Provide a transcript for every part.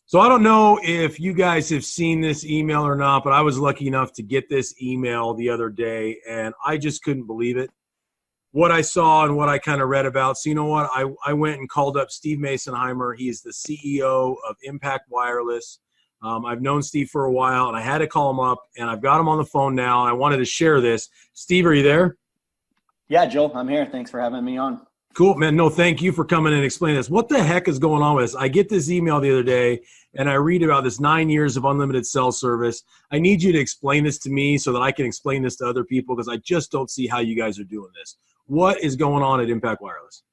So I don't know if you guys have seen this email or not, but I was lucky enough to get this email the other day, and I just couldn't believe it. What I saw and what I kind of read about. So you know what? I went and called up Steve Masonheimer. He is the CEO of Impact Wireless. I've known Steve for a while, and I had to call him up, and I've got him on the phone now, and I wanted to share this. Steve, are you there? Yeah, Joel, I'm here. Thanks for having me on. Cool, man. No, thank you for coming and explaining this. What the heck is going on with this? I get this email the other day, and I read about this 9 years of unlimited cell service. I need you to explain this to me so that I can explain this to other people because I just don't see how you guys are doing this. What is going on at Impact Wireless?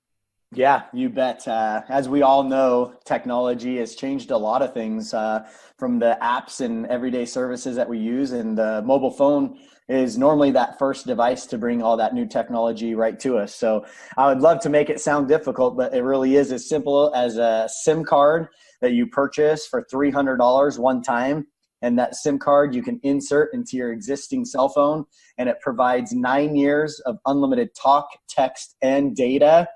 Yeah, you bet. As we all know, technology has changed a lot of things from the apps and everyday services that we use. And the mobile phone is normally that first device to bring all that new technology right to us. So I would love to make it sound difficult, but it really is as simple as a SIM card that you purchase for $300 one time. And that SIM card you can insert into your existing cell phone, and it provides 9 years of unlimited talk, text, and data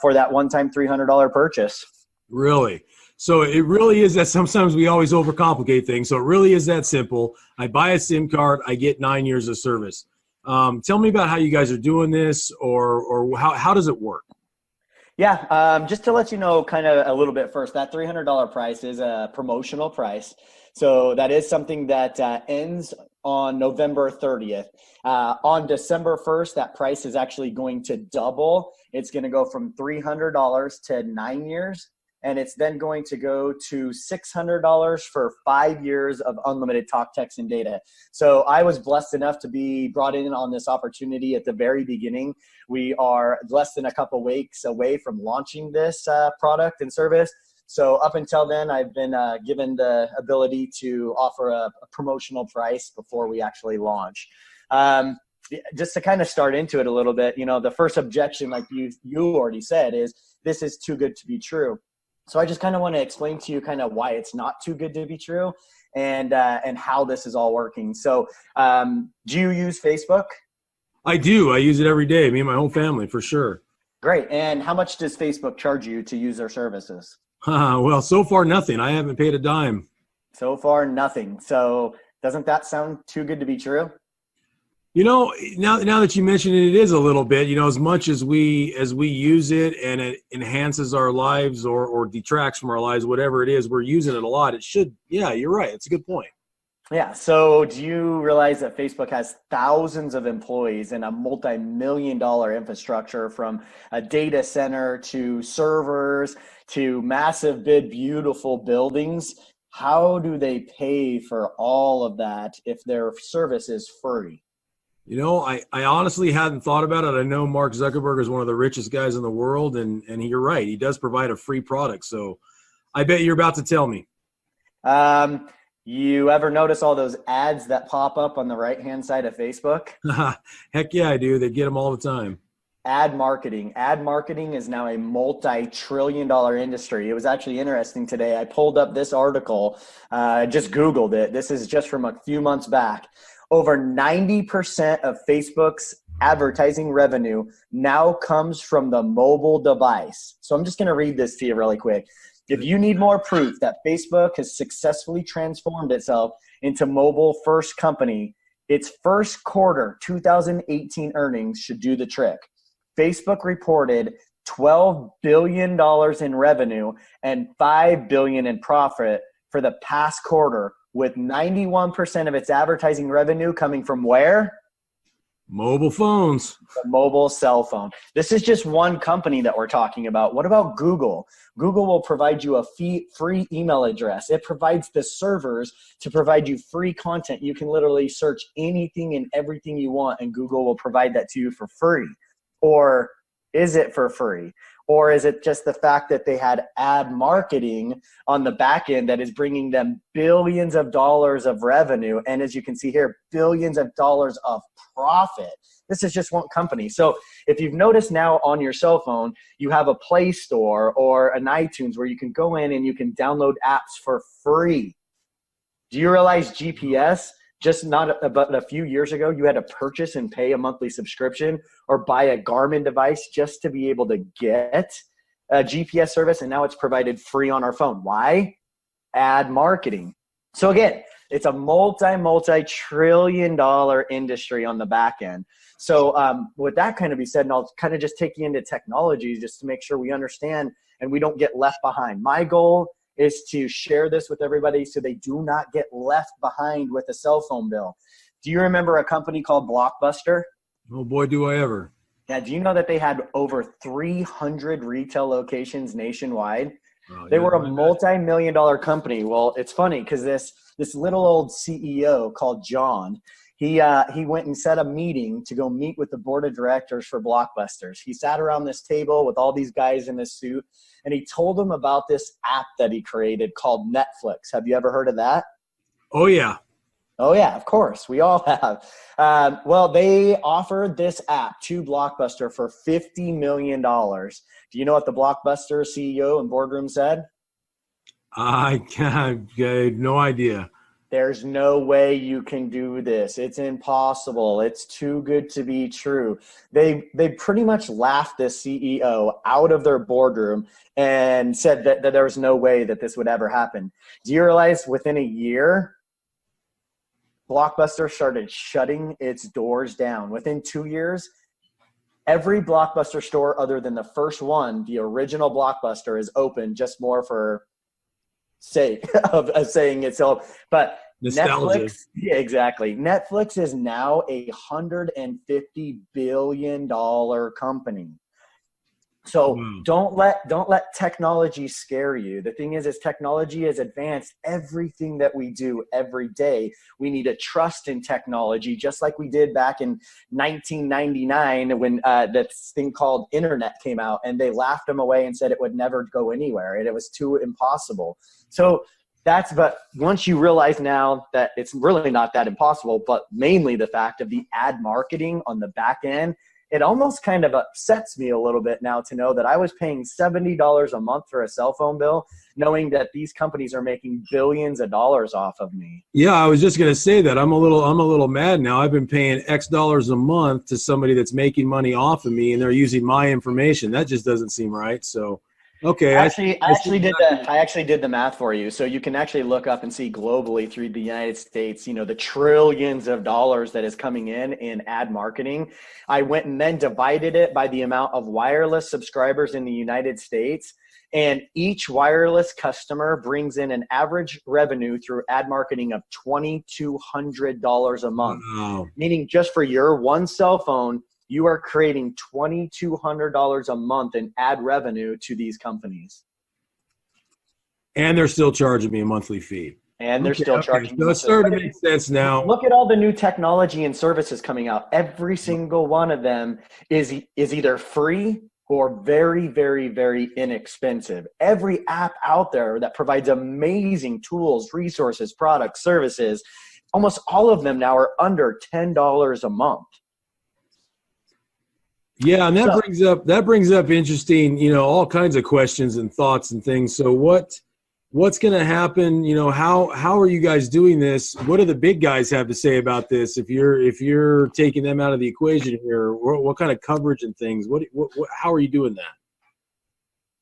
for that one-time $300 purchase. Really? So it really is that sometimes we always overcomplicate things. So it really is that simple. I buy a SIM card, I get 9 years of service. Tell me about how you guys are doing this, or how does it work? Yeah, just to let you know kind of a little bit first, that $300 price is a promotional price. So that is something that ends on November 30th. On December 1st, that price is actually going to double. It's going to go from $300 to 9 years. And it's then going to go to $600 for 5 years of unlimited talk, text, and data. So I was blessed enough to be brought in on this opportunity at the very beginning. We are less than a couple weeks away from launching this product and service. So up until then, I've been given the ability to offer a promotional price before we actually launch. Just to kind of start into it a little bit, you know, the first objection, like you already said, is this is too good to be true. So I just kind of want to explain to you kind of why it's not too good to be true and how this is all working. So do you use Facebook? I do. I use it every day, me and my whole family, for sure. Great. And how much does Facebook charge you to use their services? Well, so far, nothing. I haven't paid a dime. So far, nothing. So doesn't that sound too good to be true? You know, now that you mention it, it is a little bit. You know, as much as we use it and it enhances our lives or detracts from our lives, whatever it is, we're using it a lot. It should. Yeah, you're right. It's a good point. Yeah. So do you realize that Facebook has thousands of employees and a multi-million-dollar infrastructure, from a data center to servers to massive, big, beautiful buildings? How do they pay for all of that if their service is free? You know, I honestly hadn't thought about it. I know Mark Zuckerberg is one of the richest guys in the world, and you're right. He does provide a free product. So I bet you're about to tell me. You ever notice all those ads that pop up on the right-hand side of Facebook? Heck yeah, I do. They get them all the time. Ad marketing. Ad marketing is now a multi-trillion-dollar industry. It was actually interesting today. I pulled up this article, just Googled it. This is just from a few months back. Over 90% of Facebook's advertising revenue now comes from the mobile device. So I'm just going to read this to you really quick. If you need more proof that Facebook has successfully transformed itself into mobile-first company, its first quarter 2018 earnings should do the trick. Facebook reported $12 billion in revenue and $5 billion in profit for the past quarter, with 91% of its advertising revenue coming from where? Mobile phones. The mobile cell phone. This is just one company that we're talking about. What about Google? Google will provide you a free email address. It provides the servers to provide you free content. You can literally search anything and everything you want, and Google will provide that to you for free. Or is it for free? Or is it just the fact that they had ad marketing on the back end that is bringing them billions of dollars of revenue? And as you can see here, billions of dollars of profit. This is just one company. So if you've noticed now on your cell phone, you have a Play Store or an iTunes where you can go in and you can download apps for free. Do you realize GPS? Just not about a few years ago, you had to purchase and pay a monthly subscription or buy a Garmin device just to be able to get a GPS service, and now it's provided free on our phone. Why? ad marketing. So again, it's a multi-trillion-dollar industry on the back end. So with that kind of be said, and I'll kind of just take you into technology just to make sure we understand and we don't get left behind. My goal is to share this with everybody so they do not get left behind with a cell phone bill. Do you remember a company called Blockbuster? Oh boy, do I ever. Yeah, do you know that they had over 300 retail locations nationwide? They were a multi-million-dollar company. Well, it's funny because this little old CEO called John, he went and set a meeting to go meet with the board of directors for Blockbusters. He sat around this table with all these guys in this suit, and he told them about this app that he created called Netflix. Have you ever heard of that? Oh, yeah. Oh, yeah, of course. We all have. Well, they offered this app to Blockbuster for $50 million. Do you know what the Blockbuster CEO and boardroom said? I have no idea. There's no way you can do this. It's impossible. It's too good to be true. They pretty much laughed this CEO out of their boardroom and said that there was no way that this would ever happen. Do you realize within a year, Blockbuster started shutting its doors down? Within 2 years, every Blockbuster store other than the first one, the original Blockbuster, is open just more for sake of saying it. So, but nostalgia. Netflix, yeah, exactly. Netflix is now a $150 billion company. So don't let technology scare you. The thing is technology is advanced. Everything that we do every day, we need to trust in technology, just like we did back in 1999 when that thing called internet came out, and they laughed them away and said it would never go anywhere and it was too impossible. So but once you realize now that it's really not that impossible, but mainly the fact of the ad marketing on the back end, it almost kind of upsets me a little bit now to know that I was paying $70 a month for a cell phone bill, knowing that these companies are making billions of dollars off of me. Yeah, I was just going to say that I'm a little mad now. I've been paying X dollars a month to somebody that's making money off of me, and they're using my information. That just doesn't seem right. So, okay. I actually did the math for you. So you can actually look up and see globally through the United States, the trillions of dollars that is coming in ad marketing. I went and then divided it by the amount of wireless subscribers in the United States. And each wireless customer brings in an average revenue through ad marketing of $2,200 a month. Wow. Meaning just for your one cell phone, you are creating $2,200 a month in ad revenue to these companies. And they're still charging me a monthly fee. And they're still charging. So it's starting to make sense now. Look at all the new technology and services coming out. Every single one of them is either free or very, very, very inexpensive. Every app out there that provides amazing tools, resources, products, services, almost all of them now are under $10 a month. Yeah, and that brings up interesting, all kinds of questions and thoughts and things. So what's going to happen? How are you guys doing this? What do the big guys have to say about this? If you're taking them out of the equation here, what kind of coverage and things? How are you doing that?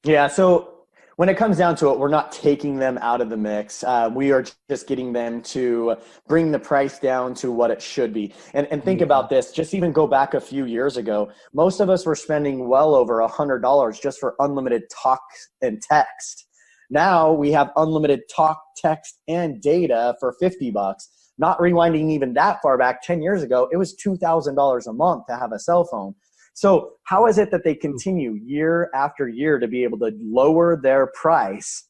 Yeah, so when it comes down to it, we're not taking them out of the mix. We are just getting them to bring the price down to what it should be. And think about this, just even go back a few years ago, most of us were spending well over $100 just for unlimited talk and text. Now we have unlimited talk, text, and data for $50. Not rewinding even that far back, 10 years ago, it was $2,000 a month to have a cell phone. So how is it that they continue year after year to be able to lower their price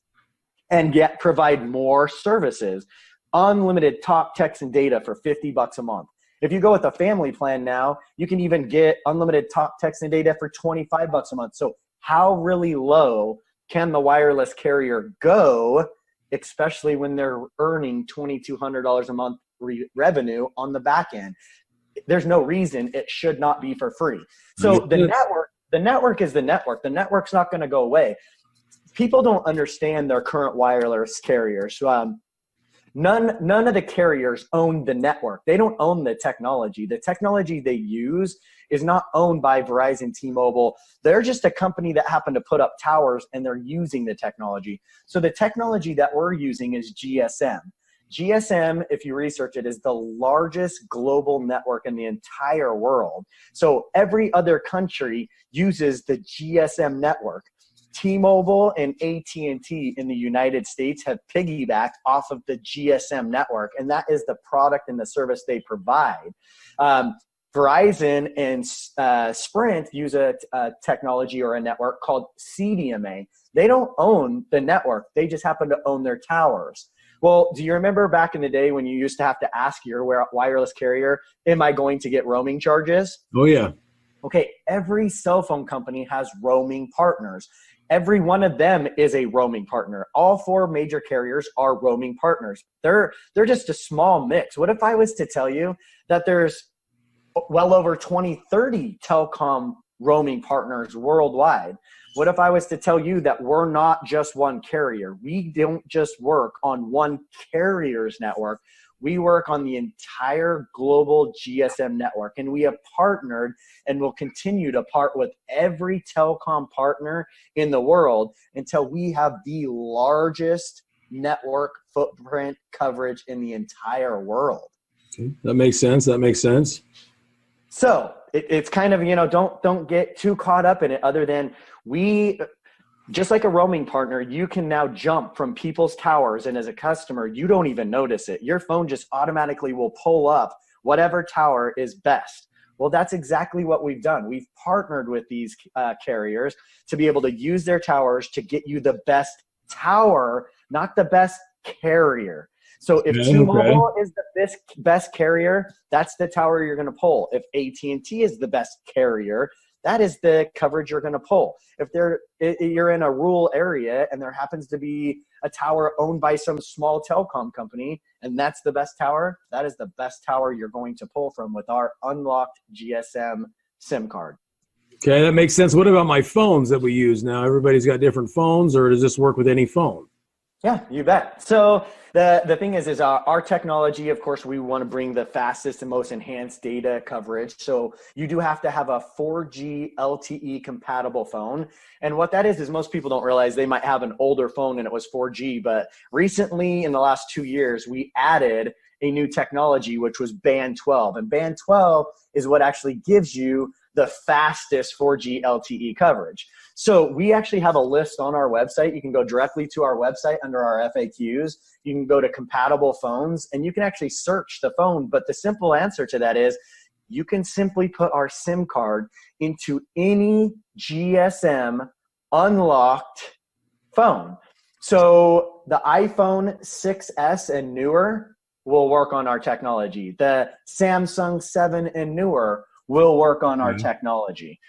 and yet provide more services? Unlimited talk, text, and data for $50 a month. If you go with a family plan now, you can even get unlimited talk, text, and data for $25 a month. So how really low can the wireless carrier go, especially when they're earning $2,200 a month revenue on the back end? There's no reason it should not be for free. So the network is the network. The network's not going to go away. People don't understand their current wireless carriers. None of the carriers own the network. They don't own the technology. The technology they use is not owned by Verizon, T-Mobile. They're just a company that happened to put up towers, and they're using the technology. So the technology that we're using is GSM. GSM, if you research it, is the largest global network in the entire world. So every other country uses the GSM network. T-Mobile and AT&T in the United States have piggybacked off of the GSM network, and that is the product and the service they provide. Verizon and Sprint use a technology or a network called CDMA. They don't own the network. They just happen to own their towers. Well, do you remember back in the day when you used to have to ask your wireless carrier, am I going to get roaming charges? Oh, yeah. Okay, every cell phone company has roaming partners. Every one of them is a roaming partner. All 4 major carriers are roaming partners. They're just a small mix. What if I was to tell you that there's well over 20, 30 telecom roaming partners worldwide? What if I was to tell you that we're not just one carrier? We don't just work on one carrier's network. We work on the entire global GSM network, and we have partnered and will continue to part with every telecom partner in the world until we have the largest network footprint coverage in the entire world. Okay. That makes sense. That makes sense. So it's kind of, don't get too caught up in it, other than just like a roaming partner, you can now jump from people's towers, and as a customer, you don't even notice it. Your phone just automatically will pull up whatever tower is best. Well, that's exactly what we've done. We've partnered with these carriers to be able to use their towers to get you the best tower, not the best carrier. So if T-Mobile is the best carrier, that's the tower you're going to pull. If AT&T is the best carrier, that is the coverage you're going to pull. If you're in a rural area and there happens to be a tower owned by some small telecom company, and that's the best tower, that is the best tower you're going to pull from with our unlocked GSM SIM card. Okay, that makes sense. What about my phones that we use now? Everybody's got different phones, or does this work with any phone? Yeah, you bet. So the thing is our technology, of course, we want to bring the fastest and most enhanced data coverage. So you do have to have a 4G LTE compatible phone. And what that is most people don't realize they might have an older phone and it was 4G. But recently, in the last 2 years, we added a new technology, which was Band 12. And Band 12 is what actually gives you the fastest 4G LTE coverage. So we actually have a list on our website. You can go directly to our website under our FAQs. You can go to compatible phones, and you can actually search the phone. But the simple answer to that is you can simply put our SIM card into any GSM unlocked phone. So the iPhone 6S and newer will work on our technology. The Samsung 7 and newer will work on our technology.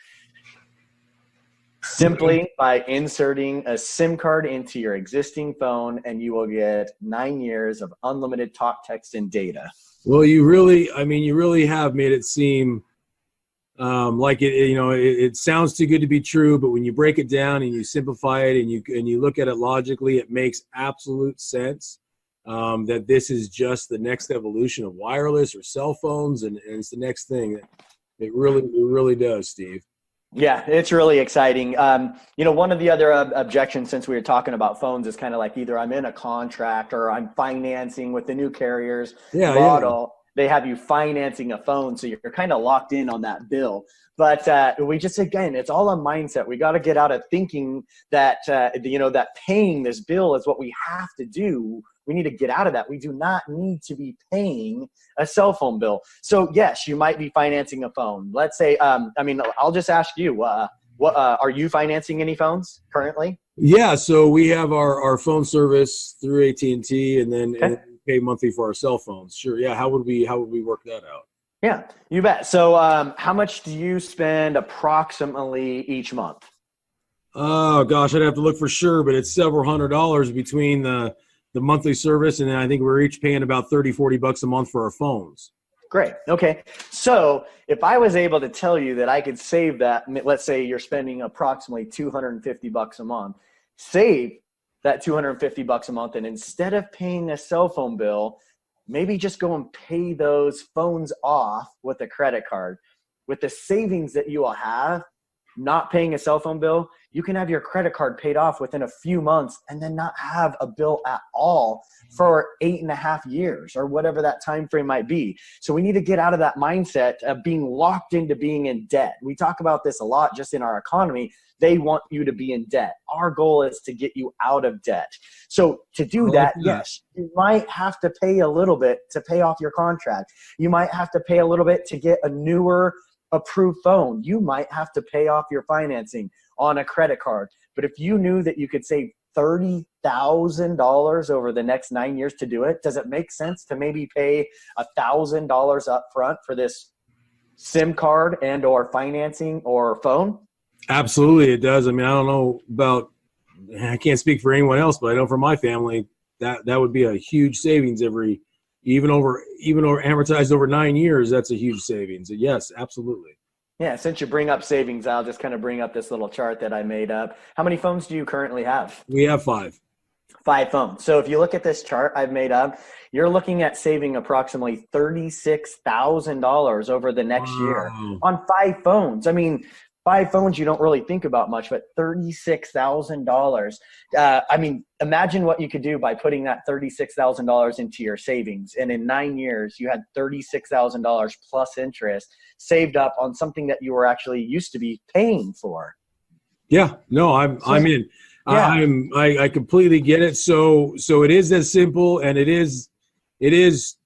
Simply by inserting a SIM card into your existing phone, and you will get 9 years of unlimited talk, text, and data. Well, you really have made it seem like it sounds too good to be true, but when you break it down and you simplify it and you look at it logically, it makes absolute sense. That this is just the next evolution of wireless or cell phones, and it's the next thing. It really does, Steve. Yeah, it's really exciting. One of the other objections, since we were talking about phones, is kind of like either I'm in a contract or I'm financing with the new carriers model. They have you financing a phone, so you're kind of locked in on that bill. But again, it's all a mindset. We got to get out of thinking that that paying this bill is what we have to do. We need to get out of that. We do not need to be paying a cell phone bill. So yes, you might be financing a phone. Let's say, I'll just ask you, what are you financing any phones currently? Yeah, so we have our phone service through AT&T, and then and pay monthly for our cell phones. Sure, yeah. How would we work that out? Yeah, you bet. So how much do you spend approximately each month? Oh gosh, I'd have to look for sure, but it's several $100s between the monthly service, and then I think we're each paying about $30-$40 a month for our phones. Great. Okay. So if I was able to tell you that I could save that, let's say you're spending approximately $250 a month, save that $250 a month, and instead of paying a cell phone bill, maybe just go and pay those phones off with a credit card. With the savings that you will have, not paying a cell phone bill, you can have your credit card paid off within a few months and then not have a bill at all for 8.5 years or whatever that time frame might be. So we need to get out of that mindset of being locked into being in debt. We talk about this a lot just in our economy. They want you to be in debt. Our goal is to get you out of debt. So to do that, yes, you might have to pay a little bit to pay off your contract. You might have to pay a little bit to get a newer approved phone. You might have to pay off your financing on a credit card. But if you knew that you could save $30,000 over the next 9 years to do it, does it make sense to maybe pay $1,000 up front for this SIM card and or financing or phone? Absolutely, it does. I mean, I don't know about, I can't speak for anyone else, but I know for my family that would be a huge savings even over amortized over 9 years. That's a huge savings. Yes, absolutely. Yeah, since you bring up savings, I'll just kind of bring up this little chart that I made up. How many phones do you currently have? We have 5. 5 phones. So if you look at this chart I've made up, you're looking at saving approximately $36,000 over the next year on 5 phones. I mean, 5 phones you don't really think about much, but $36,000. I mean, imagine what you could do by putting that $36,000 into your savings. And in 9 years, you had $36,000 plus interest saved up on something that you were actually used to be paying for. Yeah, no, I'm in. Yeah. I completely get it. So it is as simple, and it is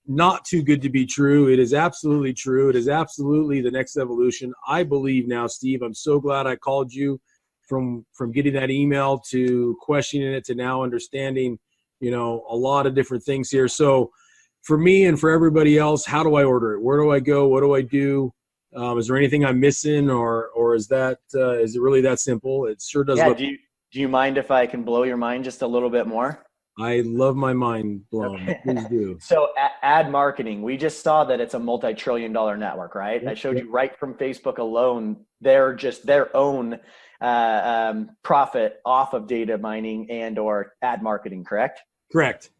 not too good to be true. It is absolutely true. It is absolutely the next evolution. I believe now, Steve, I'm so glad I called you from getting that email to questioning it to now understanding, a lot of different things here. So for me and for everybody else, how do I order it? Where do I go? What do I do? Is there anything I'm missing, or is it really that simple? It sure does. Yeah. Do you mind if I can blow your mind just a little bit more? I love my mind blown. Okay. Please do. So ad marketing, we just saw that it's a multi-trillion-dollar network, right? Yep. I showed you right from Facebook alone, they're just their own profit off of data mining and or ad marketing, correct? Correct.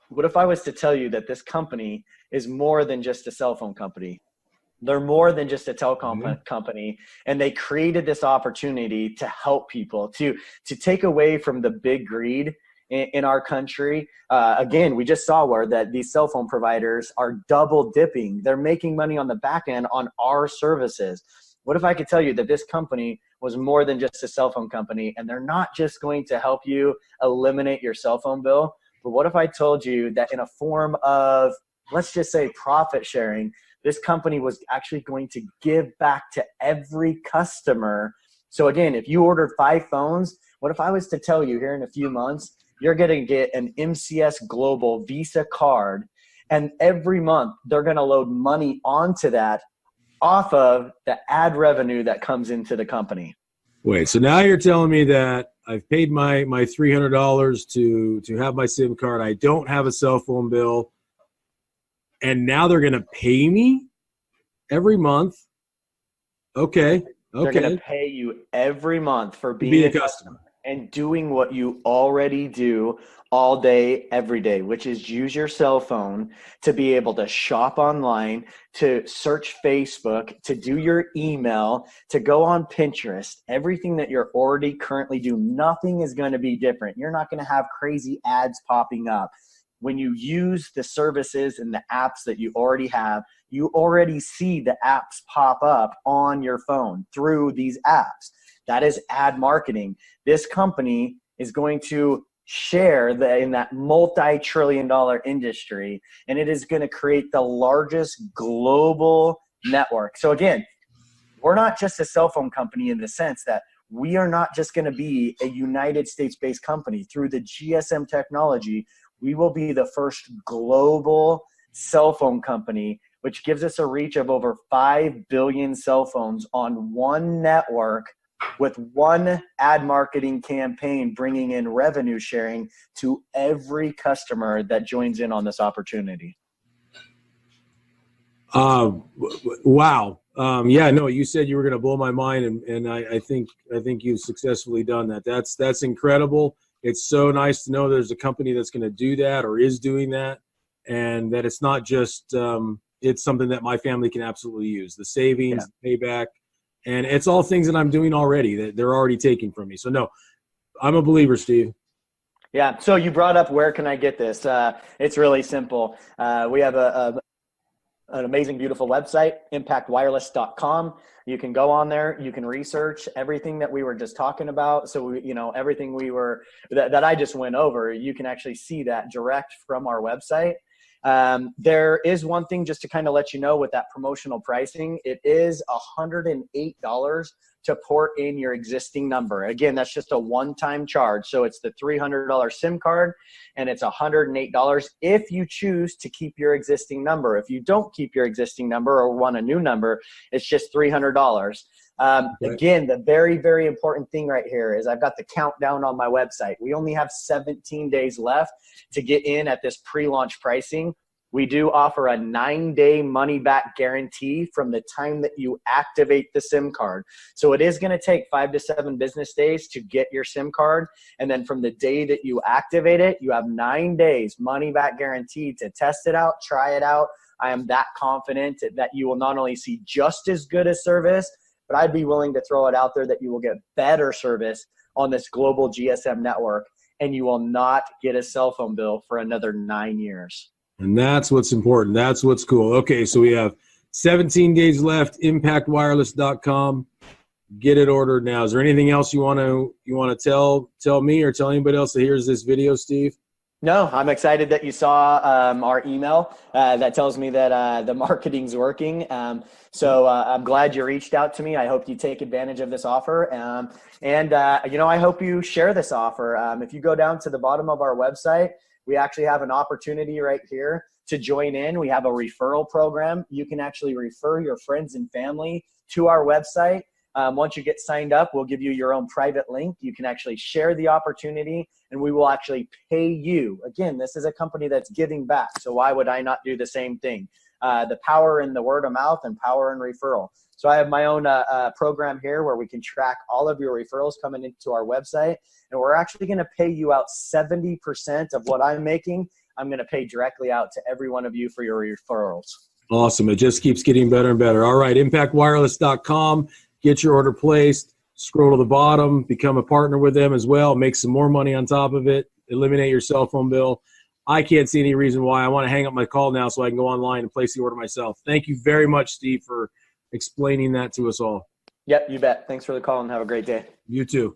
What if I was to tell you that this company is more than just a cell phone company? They're more than just a telecom company, and they created this opportunity to help people, to take away from the big greed in our country. Again, we just saw where that these cell phone providers are double dipping. They're making money on the back end on our services. What if I could tell you that this company was more than just a cell phone company, and they're not just going to help you eliminate your cell phone bill, but what if I told you that in a form of, let's just say, profit sharing, this company was actually going to give back to every customer. So again, if you ordered 5 phones, what if I was to tell you here in a few months, you're going to get an MCS Global Visa card, and every month they're going to load money onto that off of the ad revenue that comes into the company. Wait, so now you're telling me that I've paid my $300 to have my SIM card. I don't have a cell phone bill, and now they're going to pay me every month. Okay. They're going to pay you every month for being a customer and doing what you already do all day, every day, which is use your cell phone to be able to shop online, to search Facebook, to do your email, to go on Pinterest. Everything that you're already currently doing, nothing is going to be different. You're not going to have crazy ads popping up. When you use the services and the apps that you already have, you already see the apps pop up on your phone through these apps. That is ad marketing. This company is going to share in that multi-trillion-dollar industry, and it is going to create the largest global network. So again, we're not just a cell phone company in the sense that we are not just going to be a United States-based company. Through the GSM technology, we will be the first global cell phone company, which gives us a reach of over 5 billion cell phones on one network, with one ad marketing campaign bringing in revenue sharing to every customer that joins in on this opportunity. Wow. Yeah, no, you said you were going to blow my mind, and I think you've successfully done that. That's incredible. It's so nice to know there's a company that's going to do that or is doing that, and that it's not just it's something that my family can absolutely use. The savings, the payback, and it's all things that I'm doing already that they're already taking from me. So no, I'm a believer, Steve. Yeah. So you brought up, where can I get this? It's really simple. We have an amazing, beautiful website, impactwireless.com. You can go on there. You can research everything that we were just talking about. So, everything that I just went over, you can actually see that direct from our website. There is one thing just to kind of let you know with that promotional pricing. It is $108 to port in your existing number. Again, that's just a one-time charge. So it's the $300 SIM card, and it's $108 if you choose to keep your existing number. If you don't keep your existing number or want a new number, it's just $300. Again, the very, very important thing right here is I've got the countdown on my website. We only have 17 days left to get in at this pre-launch pricing. We do offer a 9-day money-back guarantee from the time that you activate the SIM card. So it is going to take 5 to 7 business days to get your SIM card. And then from the day that you activate it, you have 9 days money-back guarantee to test it out, try it out. I am that confident that you will not only see just as good a service, but I'd be willing to throw it out there that you will get better service on this global GSM network, and you will not get a cell phone bill for another 9 years. And that's what's important. That's what's cool. Okay, so we have 17 days left. ImpactWireless.com. Get it ordered now. Is there anything else you want to tell me or tell anybody else that hears this video, Steve? No, I'm excited that you saw our email that tells me that the marketing's working. So I'm glad you reached out to me. I hope you take advantage of this offer. And I hope you share this offer. If you go down to the bottom of our website, we actually have an opportunity right here to join in. We have a referral program. You can actually refer your friends and family to our website. Once you get signed up, we'll give you your own private link. You can actually share the opportunity, and we will actually pay you. Again, this is a company that's giving back, so why would I not do the same thing? The power in the word of mouth and power in referral. So I have my own program here where we can track all of your referrals coming into our website, and we're actually going to pay you out 70% of what I'm making. I'm going to pay directly out to every one of you for your referrals. Awesome. It just keeps getting better and better. All right, impactwireless.com. Get your order placed, scroll to the bottom, become a partner with them as well, make some more money on top of it, eliminate your cell phone bill. I can't see any reason why. I want to hang up my call now so I can go online and place the order myself. Thank you very much, Steve, for explaining that to us all. Yep, you bet. Thanks for the call and have a great day. You too.